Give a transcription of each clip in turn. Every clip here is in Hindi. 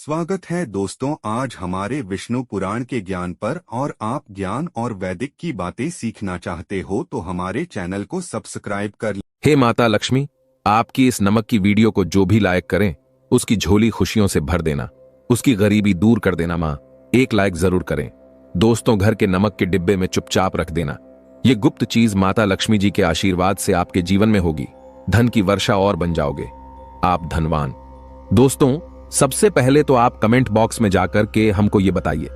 स्वागत है दोस्तों, आज हमारे विष्णु पुराण के ज्ञान पर। और आप ज्ञान और वैदिक की बातें सीखना चाहते हो तो हमारे चैनल को सब्सक्राइब कर। हे माता लक्ष्मी, आपकी इस नमक की वीडियो को जो भी लाइक करें उसकी झोली खुशियों से भर देना, उसकी गरीबी दूर कर देना। माँ, एक लाइक जरूर करें। दोस्तों, घर के नमक के डिब्बे में चुपचाप रख देना। ये गुप्त चीज माता लक्ष्मी जी के आशीर्वाद से आपके जीवन में होगी। धन की वर्षा और बन जाओगे, आप धनवान। दोस्तों, सबसे पहले तो आप कमेंट बॉक्स में जाकर के हमको ये बताइए,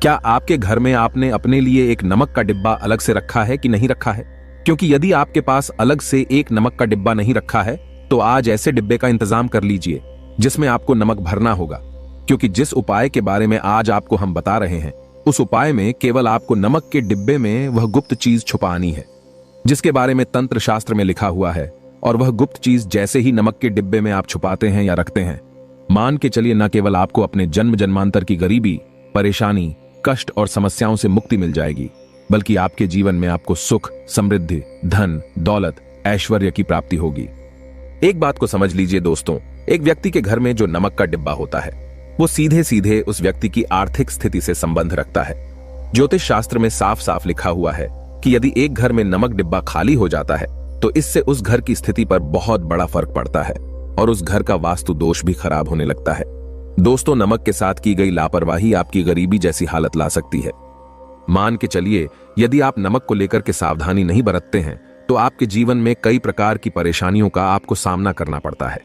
क्या आपके घर में आपने अपने लिए एक नमक का डिब्बा अलग से रखा है कि नहीं रखा है? क्योंकि यदि आपके पास अलग से एक नमक का डिब्बा नहीं रखा है तो आज ऐसे डिब्बे का इंतजाम कर लीजिए जिसमें आपको नमक भरना होगा। क्योंकि जिस उपाय के बारे में आज आपको हम बता रहे हैं, उस उपाय में केवल आपको नमक के डिब्बे में वह गुप्त चीज छुपानी है जिसके बारे में तंत्र शास्त्र में लिखा हुआ है। और वह गुप्त चीज जैसे ही नमक के डिब्बे में आप छुपाते हैं या रखते हैं, मान के चलिए न केवल आपको अपने जन्म जन्मांतर की गरीबी, परेशानी, कष्ट और समस्याओं से मुक्ति मिल जाएगी, बल्कि आपके जीवन में आपको सुख, समृद्धि, धन, दौलत, ऐश्वर्य की प्राप्ति होगी। एक बात को समझ लीजिए दोस्तों, एक व्यक्ति के घर में जो नमक का डिब्बा होता है वो सीधे सीधे उस व्यक्ति की आर्थिक स्थिति से संबंध रखता है। ज्योतिष शास्त्र में साफ साफ लिखा हुआ है कि यदि एक घर में नमक डिब्बा खाली हो जाता है तो इससे उस घर की स्थिति पर बहुत बड़ा फर्क पड़ता है और उस घर का वास्तु दोष भी खराब होने लगता है। दोस्तों, नमक के साथ की गई लापरवाही आपकी गरीबी जैसी हालत ला सकती है। मान के चलिए, यदि आप नमक को लेकर के सावधानी नहीं बरतते हैं तो आपके जीवन में कई प्रकार की परेशानियों का आपको सामना करना पड़ता है।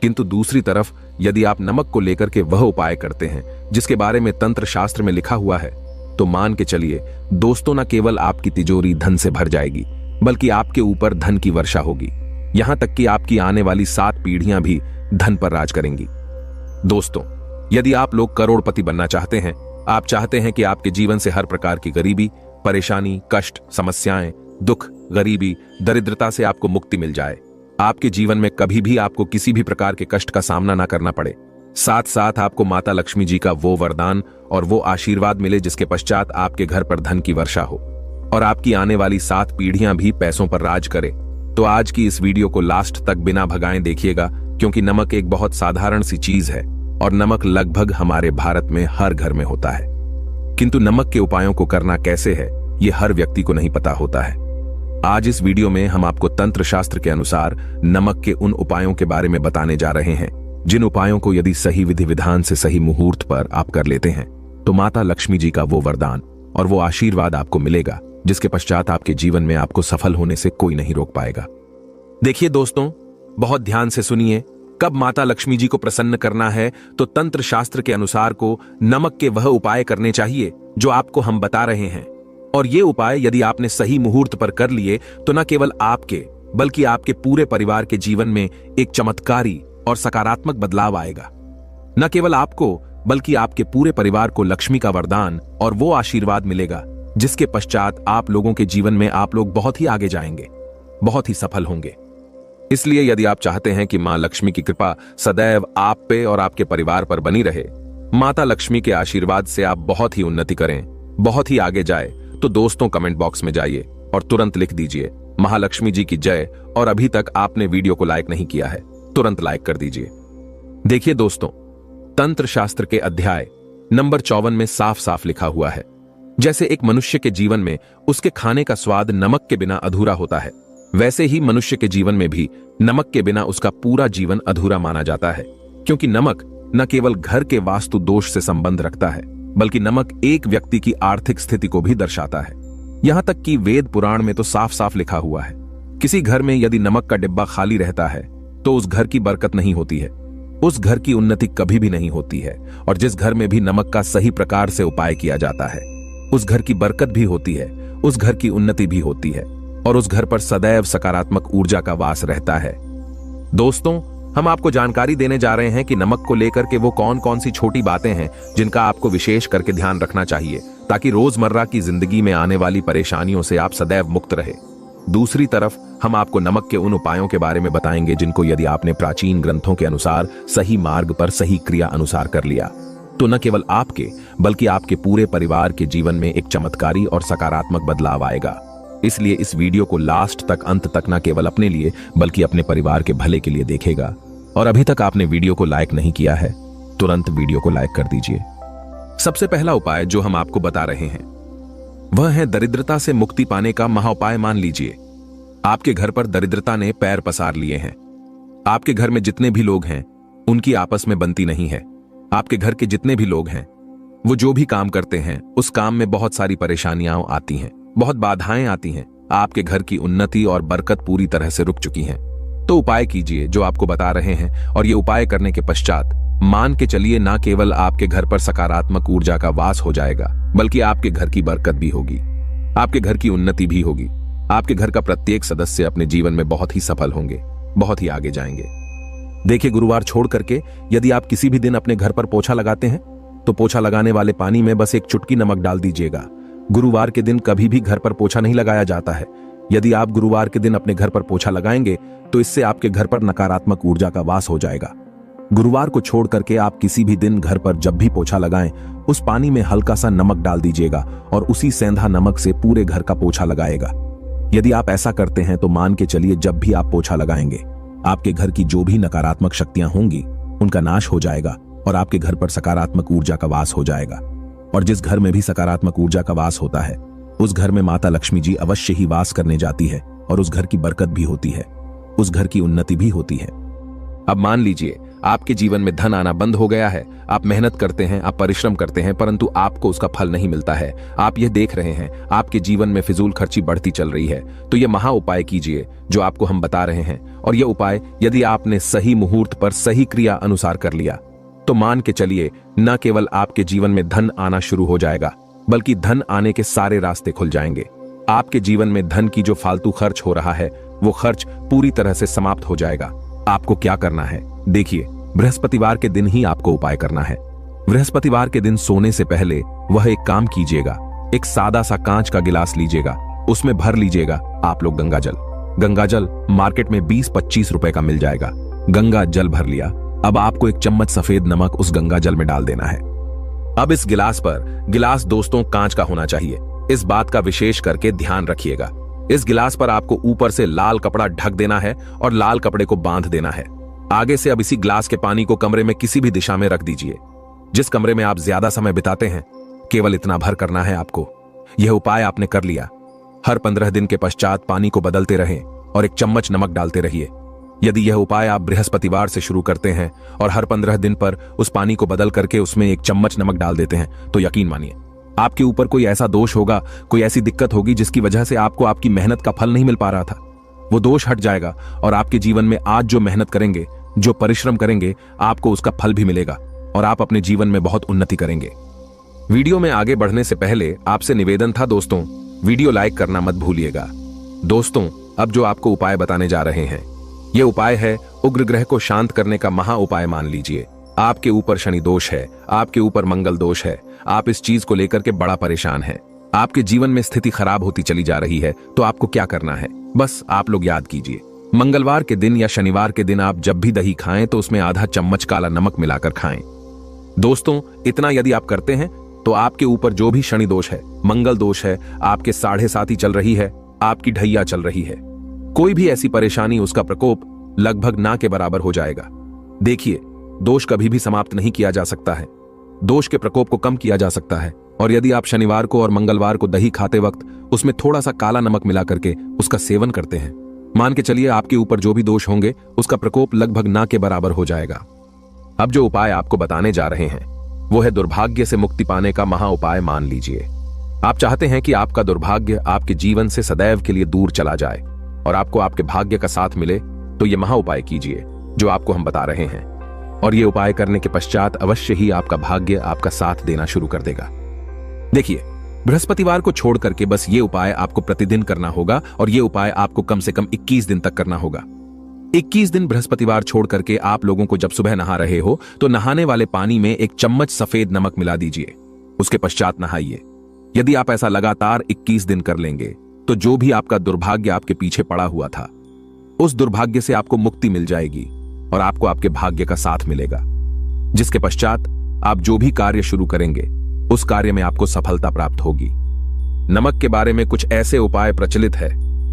किंतु दूसरी तरफ यदि आप नमक को लेकर के वह उपाय करते हैं जिसके बारे में तंत्र शास्त्र में लिखा हुआ है, तो मान के चलिए दोस्तों, न केवल आपकी तिजोरी धन से भर जाएगी बल्कि आपके ऊपर धन की वर्षा होगी। यहां तक कि आपकी आने वाली 7 पीढ़ियां भी धन पर राज करेंगी। दोस्तों, यदि आप लोग करोड़पति बनना चाहते हैं, आप चाहते हैं कि आपके जीवन से हर प्रकार की गरीबी, परेशानी, कष्ट, समस्याएं, दुख, गरीबी, दरिद्रता से आपको मुक्ति मिल जाए, आपके जीवन में कभी भी आपको किसी भी प्रकार के कष्ट का सामना ना करना पड़े, साथ साथ आपको माता लक्ष्मी जी का वो वरदान और वो आशीर्वाद मिले जिसके पश्चात आपके घर पर धन की वर्षा हो और आपकी आने वाली 7 पीढ़ियां भी पैसों पर राज करे, तो आज की इस वीडियो को लास्ट तक बिना भगाए देखिएगा। क्योंकि नमक एक बहुत साधारण सी चीज है और नमक लगभग हमारे भारत में हर घर में होता है। किंतु नमक के उपायों को करना कैसे है, ये हर व्यक्ति को नहीं पता होता है। आज इस वीडियो में हम आपको तंत्र शास्त्र के अनुसार नमक के उन उपायों के बारे में बताने जा रहे हैं जिन उपायों को यदि सही विधि विधान से सही मुहूर्त पर आप कर लेते हैं तो माता लक्ष्मी जी का वो वरदान और वो आशीर्वाद आपको मिलेगा जिसके पश्चात आपके जीवन में आपको सफल होने से कोई नहीं रोक पाएगा। देखिए दोस्तों, बहुत ध्यान से सुनिए। कब माता लक्ष्मी जी को प्रसन्न करना है तो तंत्र शास्त्र के अनुसार को नमक के वह उपाय करने चाहिए जो आपको हम बता रहे हैं। और ये उपाय यदि आपने सही मुहूर्त पर कर लिए तो न केवल आपके बल्कि आपके पूरे परिवार के जीवन में एक चमत्कारी और सकारात्मक बदलाव आएगा। न केवल आपको बल्कि आपके पूरे परिवार को लक्ष्मी का वरदान और वो आशीर्वाद मिलेगा जिसके पश्चात आप लोगों के जीवन में आप लोग बहुत ही आगे जाएंगे, बहुत ही सफल होंगे। इसलिए यदि आप चाहते हैं कि मां लक्ष्मी की कृपा सदैव आप पे और आपके परिवार पर बनी रहे, माता लक्ष्मी के आशीर्वाद से आप बहुत ही उन्नति करें, बहुत ही आगे जाए, तो दोस्तों कमेंट बॉक्स में जाइए और तुरंत लिख दीजिए महालक्ष्मी जी की जय। और अभी तक आपने वीडियो को लाइक नहीं किया है, तुरंत लाइक कर दीजिए। देखिए दोस्तों, तंत्र शास्त्र के अध्याय नंबर 54 में साफ साफ लिखा हुआ है, जैसे एक मनुष्य के जीवन में उसके खाने का स्वाद नमक के बिना अधूरा होता है, वैसे ही मनुष्य के जीवन में भी नमक के बिना उसका पूरा जीवन अधूरा माना जाता है। क्योंकि नमक न केवल घर के वास्तु दोष से संबंध रखता है बल्कि नमक एक व्यक्ति की आर्थिक स्थिति को भी दर्शाता है। यहां तक कि वेद पुराण में तो साफ साफ लिखा हुआ है, किसी घर में यदि नमक का डिब्बा खाली रहता है तो उस घर की बरकत नहीं होती है, उस घर की उन्नति कभी भी नहीं होती है। और जिस घर में भी नमक का सही प्रकार से उपाय किया जाता है उस घर की बरकत भी होती है, उस घर की उन्नति भी होती है और उस घर पर सदैव सकारात्मक ऊर्जा का वास रहता है। दोस्तों, हम आपको जानकारी देने जा रहे हैं कि नमक को लेकर के वो कौन कौन सी छोटी बातें हैं जिनका आपको विशेष करके ध्यान रखना चाहिए ताकि रोजमर्रा की जिंदगी में आने वाली परेशानियों से आप सदैव मुक्त रहे। दूसरी तरफ हम आपको नमक के उन उपायों के बारे में बताएंगे जिनको यदि आपने प्राचीन ग्रंथों के अनुसार सही मार्ग पर सही क्रिया अनुसार कर लिया तो न केवल आपके बल्कि आपके पूरे परिवार के जीवन में एक चमत्कारी और सकारात्मक बदलाव आएगा। इसलिए इस वीडियो को लास्ट तक, अंत तक न केवल अपने लिए बल्कि अपने परिवार के भले के लिए देखेगा। और अभी तक आपने वीडियो को लाइक नहीं किया है तुरंत वीडियो को लाइक कर दीजिए। सबसे पहला उपाय जो हम आपको बता रहे हैं वह है दरिद्रता से मुक्ति पाने का महाउपाय। मान लीजिए आपके घर पर दरिद्रता ने पैर पसार लिए हैं। आपके घर में जितने भी लोग हैं उनकी आपस में बनती नहीं है। आपके घर के जितने भी लोग हैं वो जो भी काम करते हैं उस काम में बहुत सारी परेशानियां आती हैं, बहुत बाधाएं आती हैं। आपके घर की उन्नति और बरकत पूरी तरह से रुक चुकी हैं। तो उपाय कीजिए जो आपको बता रहे हैं, और ये उपाय करने के पश्चात मान के चलिए ना केवल आपके घर पर सकारात्मक ऊर्जा का वास हो जाएगा, बल्कि आपके घर की बरकत भी होगी, आपके घर की उन्नति भी होगी। आपके घर का प्रत्येक सदस्य अपने जीवन में बहुत ही सफल होंगे, बहुत ही आगे जाएंगे। देखिए, गुरुवार छोड़ करके यदि आप किसी भी दिन अपने घर पर पोछा लगाते हैं तो पोछा लगाने वाले पानी में बस एक चुटकी नमक डाल दीजिएगा। गुरुवार के दिन कभी भी घर पर पोछा नहीं लगाया जाता है। यदि आप गुरुवार के दिन अपने घर पर पोछा लगाएंगे तो इससे आपके घर पर नकारात्मक ऊर्जा का वास हो जाएगा। गुरुवार को छोड़ करके आप किसी भी दिन घर पर जब भी पोछा लगाएं उस पानी में हल्का सा नमक डाल दीजिएगा और उसी सेंधा नमक से पूरे घर का पोछा लगाएगा। यदि आप ऐसा करते हैं तो मान के चलिए जब भी आप पोछा लगाएंगे आपके घर की जो भी नकारात्मक शक्तियां होंगी उनका नाश हो जाएगा और आपके घर पर सकारात्मक ऊर्जा का वास हो जाएगा। और जिस घर में भी सकारात्मक ऊर्जा का वास होता है उस घर में माता लक्ष्मी जी अवश्य ही वास करने जाती है और उस घर की बरकत भी होती है, उस घर की उन्नति भी होती है। अब मान लीजिए आपके जीवन में धन आना बंद हो गया है। आप मेहनत करते हैं, आप परिश्रम करते हैं, परंतु आपको उसका फल नहीं मिलता है। आप यह देख रहे हैं आपके जीवन में फिजूल खर्ची बढ़ती चल रही है। तो यह महा उपाय कीजिए जो आपको हम बता रहे हैं। और यह उपाय यदि आपने सही मुहूर्त पर सही क्रिया अनुसार कर लिया तो मान के चलिए न केवल आपके जीवन में धन आना शुरू हो जाएगा, बल्कि धन आने के सारे रास्ते खुल जाएंगे। आपके जीवन में धन की जो फालतू खर्च हो रहा है वो खर्च पूरी तरह से समाप्त हो जाएगा। आपको क्या करना है, देखिए, बृहस्पतिवार के दिन ही आपको उपाय करना है। बृहस्पतिवार के दिन सोने से पहले वह एक काम कीजिएगा, एक सादा सा कांच का गिलास लीजिएगा, उसमें भर लीजिएगा आप लोग गंगाजल। गंगाजल मार्केट में 20-25 रुपए का मिल जाएगा। गंगा जल भर लिया। अब आपको एक चम्मच सफेद नमक उस गंगा जल में डाल देना है। अब इस गिलास पर, गिलास दोस्तों कांच का होना चाहिए, इस बात का विशेष करके ध्यान रखिएगा। इस गिलास पर आपको ऊपर से लाल कपड़ा ढक देना है और लाल कपड़े को बांध देना है। आगे से अब इसी ग्लास के पानी को कमरे में किसी भी दिशा में रख दीजिए। जिस कमरे में आप ज्यादा समय बिताते हैं केवल इतना भर करना है आपको। यह उपाय आपने कर लिया। हर 15 दिन के पश्चात पानी को बदलते रहें और एक चम्मच नमक डालते रहिए। यदि यह उपाय आप बृहस्पतिवार से शुरू करते हैं और हर 15 दिन पर उस पानी को बदल करके उसमें एक चम्मच नमक डाल देते हैं तो यकीन मानिए आपके ऊपर कोई ऐसा दोष होगा, कोई ऐसी दिक्कत होगी जिसकी वजह से आपको आपकी मेहनत का फल नहीं मिल पा रहा था, वो दोष हट जाएगा और आपके जीवन में आज जो मेहनत करेंगे, जो परिश्रम करेंगे, आपको उसका फल भी मिलेगा और आप अपने जीवन में बहुत उन्नति करेंगे। वीडियो में आगे बढ़ने से पहले आपसे निवेदन था दोस्तों, वीडियो लाइक करना मत भूलिएगा। दोस्तों, अब जो आपको उपाय बताने जा रहे हैं यह उपाय है उग्र ग्रह को शांत करने का महा उपाय। मान लीजिए आपके ऊपर शनि दोष है, आपके ऊपर मंगल दोष है, आप इस चीज को लेकर के बड़ा परेशान हैं, आपके जीवन में स्थिति खराब होती चली जा रही है। तो आपको क्या करना है, बस आप लोग याद कीजिए, मंगलवार के दिन या शनिवार के दिन आप जब भी दही खाएं तो उसमें आधा चम्मच काला नमक मिलाकर खाएं। दोस्तों, इतना यदि आप करते हैं तो आपके ऊपर जो भी शनि दोष है, मंगल दोष है, आपके 7.5 चल रही है, आपकी ढैया चल रही है, कोई भी ऐसी परेशानी, उसका प्रकोप लगभग ना के बराबर हो जाएगा। देखिए, दोष कभी भी समाप्त नहीं किया जा सकता है, दोष के प्रकोप को कम किया जा सकता है। और यदि आप शनिवार को और मंगलवार को दही खाते वक्त उसमें थोड़ा सा काला नमक मिला करके उसका सेवन करते हैं, मान के चलिए आपके ऊपर जो भी दोष होंगे उसका प्रकोप लगभग ना के बराबर हो जाएगा। अब जो उपाय आपको बताने जा रहे हैं वो है दुर्भाग्य से मुक्ति पाने का महा उपाय। मान लीजिए आप चाहते हैं कि आपका दुर्भाग्य आपके जीवन से सदैव के लिए दूर चला जाए और आपको आपके भाग्य का साथ मिले, तो यह महा उपाय कीजिए जो आपको हम बता रहे हैं। और यह उपाय करने के पश्चात अवश्य ही आपका भाग्य आपका साथ देना शुरू कर देगा। देखिए, बृहस्पतिवार को छोड़ करके बस ये उपाय आपको प्रतिदिन करना होगा और ये उपाय आपको कम से कम 21 दिन तक करना होगा। 21 दिन बृहस्पतिवार छोड़ करके आप लोगों को जब सुबह नहा रहे हो तो नहाने वाले पानी में एक चम्मच सफेद नमक मिला दीजिए, उसके पश्चात नहाइए। यदि आप ऐसा लगातार 21 दिन कर लेंगे तो जो भी आपका दुर्भाग्य आपके पीछे पड़ा हुआ था उस दुर्भाग्य से आपको मुक्ति मिल जाएगी और आपको आपके भाग्य का साथ मिलेगा, जिसके पश्चात आप जो भी कार्य शुरू करेंगे उस कार्य में आपको सफलता प्राप्त होगी। नमक के बारे में कुछ ऐसे उपाय प्रचलित है,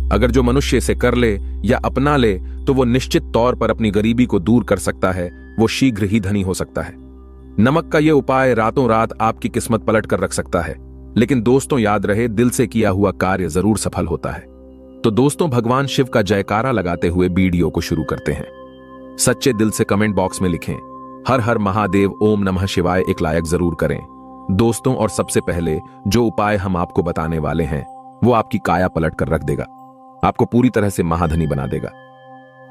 अगर जो मनुष्य इसे कर ले या अपना ले तो वो निश्चित तौर पर अपनी गरीबी को दूर कर सकता है, वो शीघ्र ही धनी हो सकता है। नमक का यह उपाय रातों रात आपकी किस्मत पलट कर रख सकता है, लेकिन दोस्तों याद रहे, दिल से किया हुआ कार्य जरूर सफल होता है। तो दोस्तों, भगवान शिव का जयकारा लगाते हुए वीडियो को शुरू करते हैं। सच्चे दिल से कमेंट बॉक्स में लिखें हर हर महादेव, ओम नमः शिवाय, एक लाइक जरूर करें दोस्तों। और सबसे पहले जो उपाय हम आपको बताने वाले हैं वो आपकी काया पलट कर रख देगा, आपको पूरी तरह से महाधनी बना देगा।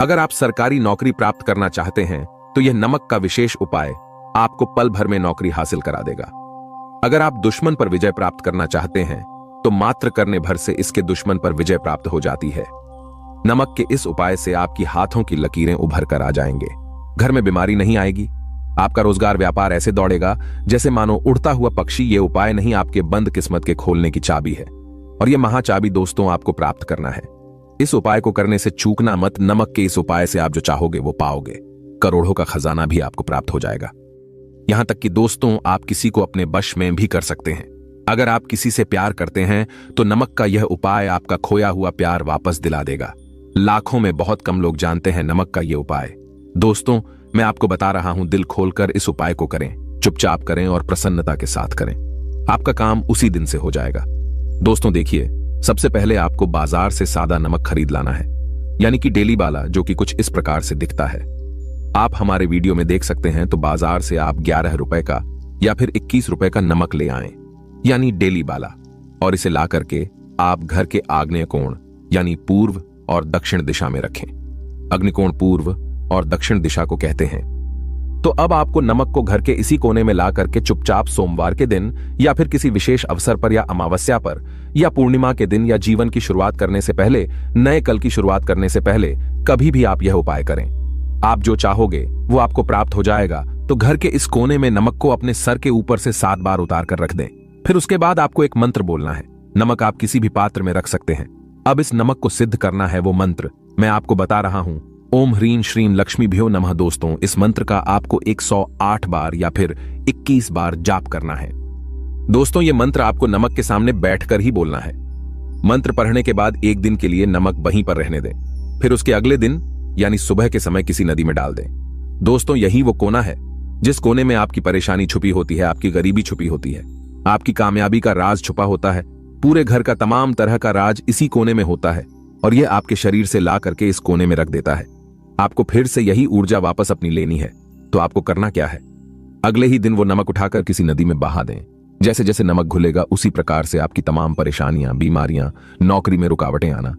अगर आप सरकारी नौकरी प्राप्त करना चाहते हैं तो यह नमक का विशेष उपाय आपको पल भर में नौकरी हासिल करा देगा। अगर आप दुश्मन पर विजय प्राप्त करना चाहते हैं तो मात्र करने भर से इसके दुश्मन पर विजय प्राप्त हो जाती है। नमक के इस उपाय से आपकी हाथों की लकीरें उभर कर आ जाएंगे, घर में बीमारी नहीं आएगी, आपका रोजगार व्यापार ऐसे दौड़ेगा जैसे मानो उड़ता हुआ पक्षी। ये उपाय नहीं, आपके बंद किस्मत के खोलने की चाबी है, और यह महाचाबी दोस्तों आपको प्राप्त करना है। इस उपाय को करने से चूकना मत। नमक के इस उपाय से आप जो चाहोगे वो पाओगे, करोड़ों का खजाना भी आपको प्राप्त हो जाएगा। यहां तक कि दोस्तों, आप किसी को अपने वश में भी कर सकते हैं। अगर आप किसी से प्यार करते हैं तो नमक का यह उपाय आपका खोया हुआ प्यार वापस दिला देगा। लाखों में बहुत कम लोग जानते हैं नमक का यह उपाय। दोस्तों, मैं आपको बता रहा हूं, दिल खोलकर इस उपाय को करें, चुपचाप करें और प्रसन्नता के साथ करें। आपका काम उसी दिन से हो जाएगा। दोस्तों देखिए, सबसे पहले आपको बाजार से सादा नमक खरीद लाना है, यानी कि डेली वाला, जो कि कुछ इस प्रकार से दिखता है। आप हमारे वीडियो में देख सकते हैं। तो बाजार से आप 11 रुपए का या फिर 21 रुपए का नमक ले आएं, यानी डेली वाला, और इसे ला करके आप घर के आग्नेय कोण यानी पूर्व और दक्षिण दिशा में रखें। अग्निकोण पूर्व और दक्षिण दिशा को कहते हैं। तो अब आपको नमक को घर के इसी कोने में ला करके चुपचाप सोमवार के दिन या फिर किसी विशेष अवसर पर या अमावस्या पर या पूर्णिमा के दिन या जीवन की शुरुआत करने से पहले, नए कल की शुरुआत करने से पहले कभी भी आप यह उपाय करें। आप जो चाहोगे वो आपको प्राप्त हो जाएगा। तो घर के इस कोने में नमक को अपने सर के ऊपर से 7 बार उतार कर रख दें। फिर उसके बाद आपको एक मंत्र बोलना है। नमक आप किसी भी पात्र में रख सकते हैं। अब इस नमक को सिद्ध करना है वो मंत्र मैं आपको बता रहा हूं। ओम ह्रीं श्रीं लक्ष्मीभ्यो नमः। दोस्तों, इस मंत्र का आपको 108 बार या फिर 21 बार जाप करना है। दोस्तों, ये मंत्र आपको नमक के सामने बैठकर ही बोलना है। मंत्र पढ़ने के बाद एक दिन के लिए नमक वहीं पर रहने दें। फिर उसके अगले दिन यानी सुबह के समय किसी नदी में डाल दें। दोस्तों, यही वो कोना है जिस कोने में आपकी परेशानी छुपी होती है, आपकी गरीबी छुपी होती है, आपकी कामयाबी का राज छुपा होता है। पूरे घर का तमाम तरह का राज इसी कोने में होता है, और यह आपके शरीर से ला करके इस कोने में रख देता है। आपको फिर से यही ऊर्जा वापस अपनी लेनी है। तो आपको करना क्या है, अगले ही दिन वो नमक उठाकर किसी नदी में बहा दें। जैसे जैसे नमक घुलेगा उसी प्रकार से आपकी तमाम परेशानियां, बीमारियां, नौकरी में रुकावटें आना,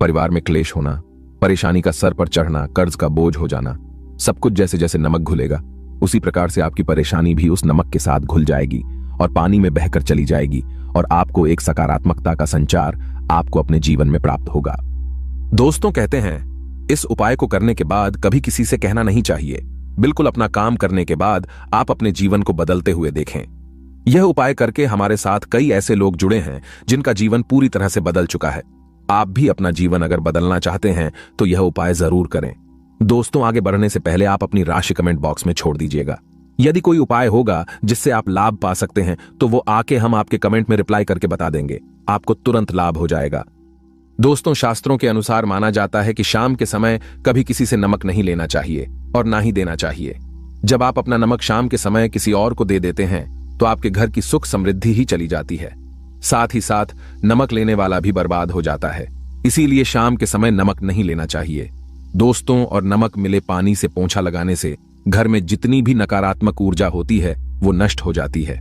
परिवार में क्लेश होना, परेशानी का सर पर चढ़ना, कर्ज का बोझ हो जाना, सब कुछ जैसे जैसे नमक घुलेगा उसी प्रकार से आपकी परेशानी भी उस नमक के साथ घुल जाएगी और पानी में बहकर चली जाएगी, और आपको एक सकारात्मकता का संचार आपको अपने जीवन में प्राप्त होगा। दोस्तों, कहते हैं इस उपाय को करने के बाद कभी किसी से कहना नहीं चाहिए। बिल्कुल अपना काम करने के बाद आप अपने जीवन को बदलते हुए देखें। यह उपाय करके हमारे साथ कई ऐसे लोग जुड़े हैं जिनका जीवन पूरी तरह से बदल चुका है। आप भी अपना जीवन अगर बदलना चाहते हैं तो यह उपाय जरूर करें। दोस्तों, आगे बढ़ने से पहले आप अपनी राशि कमेंट बॉक्स में छोड़ दीजिएगा। यदि कोई उपाय होगा जिससे आप लाभ पा सकते हैं तो वो आके हम आपके कमेंट में रिप्लाई करके बता देंगे, आपको तुरंत लाभ हो जाएगा। दोस्तों, शास्त्रों के अनुसार माना जाता है कि शाम के समय कभी किसी से नमक नहीं लेना चाहिए और ना ही देना चाहिए। जब आप अपना नमक शाम के समय किसी और को दे देते हैं तो आपके घर की सुख समृद्धि ही चली जाती है, साथ ही साथ नमक लेने वाला भी बर्बाद हो जाता है। इसीलिए शाम के समय नमक नहीं लेना चाहिए दोस्तों। और नमक मिले पानी से पोंछा लगाने से घर में जितनी भी नकारात्मक ऊर्जा होती है वो नष्ट हो जाती है।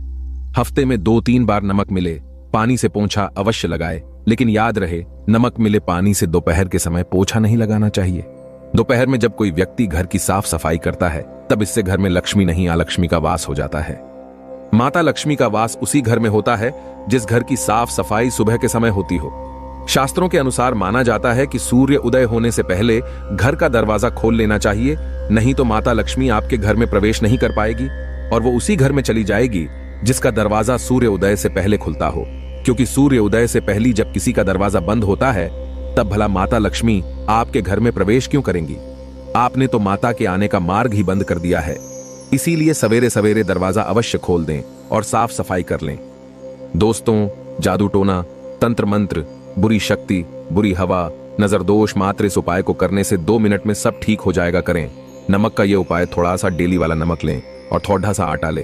हफ्ते में 2-3 बार नमक मिले पानी से पोंछा अवश्य लगाए, लेकिन याद रहे नमक मिले पानी से दोपहर के समय पोछा नहीं लगाना चाहिए। दोपहर में जब कोई व्यक्ति घर की साफ सफाई करता है तब इससे घर में लक्ष्मी नहीं अलक्ष्मी का वास हो जाता है। माता लक्ष्मी का वास उसी घर में होता है जिस घर की साफ सफाई सुबह के समय होती हो। शास्त्रों के अनुसार माना जाता है कि सूर्य उदय होने से पहले घर का दरवाजा खोल लेना चाहिए, नहीं तो माता लक्ष्मी आपके घर में प्रवेश नहीं कर पाएगी और वो उसी घर में चली जाएगी जिसका दरवाजा सूर्य उदय से पहले खुलता हो। क्योंकि सूर्य उदय से पहले जब किसी का दरवाजा बंद होता है तब भला माता लक्ष्मी आपके घर में प्रवेश क्यों करेंगी? आपने तो माता के आने का मार्ग ही बंद कर दिया है। इसीलिए सवेरे सवेरे दरवाजा अवश्य खोल दें और साफ सफाई कर लें। दोस्तों, जादू टोना, तंत्र मंत्र, बुरी शक्ति, बुरी हवा, नजर दोष मात्र इस उपाय को करने से 2 मिनट में सब ठीक हो जाएगा। करें। नमक का ये उपाय थोड़ा सा डेली वाला नमक लें और थोड़ा सा आटा ले।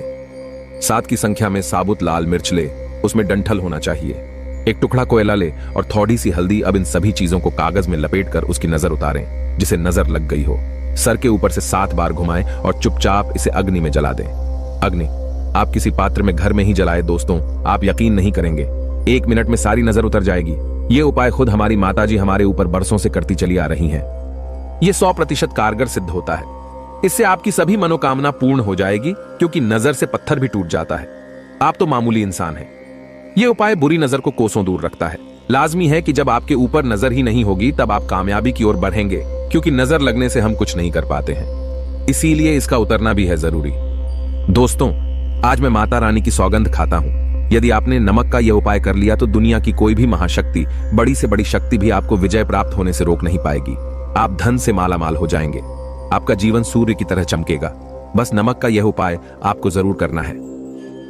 7 की संख्या में साबुत लाल मिर्च ले, उसमें डंठल होना चाहिए। एक टुकड़ा कोयला ले और थोड़ी सी हल्दी। अब इन सभी चीजों को कागज में लपेटकर उसकी नजर उतारें, जिसे नजर लग गई हो। सर के ऊपर से 7 बार घुमाएं और चुपचाप इसे अग्नि में जला दें। अग्नि आप किसी पात्र में घर में ही जलाए दोस्तों, आप यकीन नहीं करेंगे, 1 मिनट में सारी नजर उतर जाएगी। ये उपाय खुद हमारी माताजी हमारे ऊपर बरसों से करती चली आ रही हैं। ये 100% कारगर सिद्ध होता है। इससे आपकी सभी मनोकामना पूर्ण हो जाएगी, क्योंकि नजर से पत्थर भी टूट जाता है। आप तो मामूली इंसान हैं। यह उपाय बुरी नजर को कोसों दूर रखता है। लाजमी है कि जब आपके ऊपर नजर ही नहीं होगी तब आप कामयाबी की ओर बढ़ेंगे, क्योंकि नजर लगने से हम कुछ नहीं कर पाते हैं। इसीलिए इसका उतरना भी है जरूरी। दोस्तों, आज मैं माता रानी की सौगंध खाता हूं, यदि आपने नमक का यह उपाय कर लिया तो दुनिया की कोई भी महाशक्ति, बड़ी से बड़ी शक्ति भी आपको विजय प्राप्त होने से रोक नहीं पाएगी। आप धन से मालामाल हो जाएंगे। आपका जीवन सूर्य की तरह चमकेगा। बस नमक का यह उपाय आपको जरूर करना है।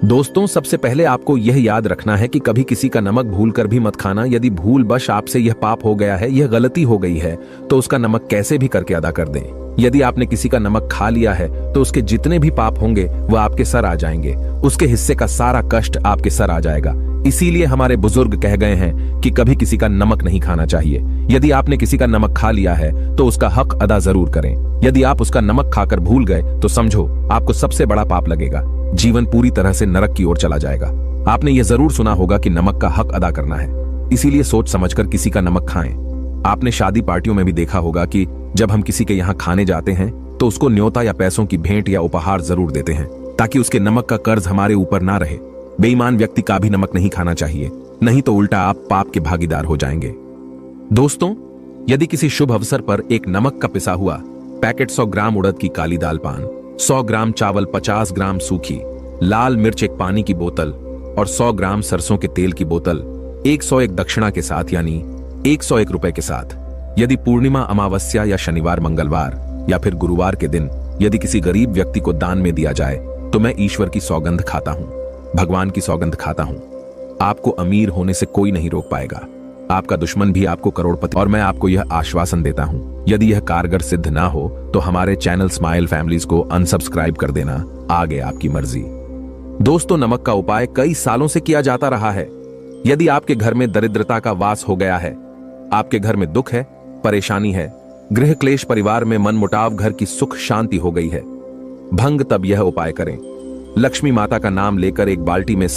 दोस्तों, सबसे पहले आपको यह याद रखना है कि कभी किसी का नमक भूल कर भी मत खाना। यदि भूलवश आपसे यह पाप हो गया है, यह गलती हो गई है, तो उसका नमक कैसे भी करके अदा कर दें। यदि आपने किसी का नमक खा लिया है तो उसके जितने भी पाप होंगे वह आपके सर आ जाएंगे। उसके हिस्से का सारा कष्ट आपके सर आ जाएगा। इसीलिए हमारे बुजुर्ग कह गए हैं कि कभी किसी का नमक नहीं खाना चाहिए। यदि आपने किसी का नमक खा लिया है तो उसका हक अदा जरूर करें। यदि आप उसका नमक खाकर भूल गए तो समझो आपको सबसे बड़ा पाप लगेगा। जीवन पूरी तरह से नरक की ओर चला जाएगा। आपने यह जरूर सुना होगा कि नमक का हक अदा करना है, इसीलिए सोच समझकर किसी का नमक खाएं। आपने शादी पार्टियों में भी देखा होगा कि जब हम किसी के यहाँ खाने जाते हैं तो उसको न्योता या पैसों की भेंट या उपहार जरूर देते हैं, ताकि उसके नमक का कर्ज हमारे ऊपर ना रहे। बेईमान व्यक्ति का भी नमक नहीं खाना चाहिए, नहीं तो उल्टा आप पाप के भागीदार हो जाएंगे। दोस्तों, यदि किसी शुभ अवसर पर एक नमक का पिसा हुआ पैकेट 100 ग्राम उड़द की काली दाल पान, 100 ग्राम चावल, 50 ग्राम सूखी लाल मिर्च, एक पानी की बोतल और 100 ग्राम सरसों के तेल की बोतल 101 दक्षिणा के साथ, यानी 101 रुपए के साथ, यदि पूर्णिमा, अमावस्या या शनिवार, मंगलवार या फिर गुरुवार के दिन यदि किसी गरीब व्यक्ति को दान में दिया जाए तो मैं ईश्वर की सौगंध खाता हूं, भगवान की सौगंध खाता हूं। आपको अमीर होने से कोई नहीं रोक पाएगा। आपका दुश्मन भी आपको करोड़पति। और मैं आपको यह आश्वासन देता हूं, यदि यह कारगर सिद्ध ना हो तो हमारे चैनल स्माइल फैमिलीज को अनसब्सक्राइब कर देना। आगे आपकी मर्जी। दोस्तों, नमक का उपाय कई सालों से किया जाता रहा है। यदि आपके घर में दरिद्रता का वास हो गया है, आपके घर में दुख है, परेशानी है, गृह क्लेश, परिवार में मनमुटाव, घर की सुख शांति हो गई है, भंग तब यह उपाय करें। लक्ष्मी माता का नाम लेकर एक बाल्टी में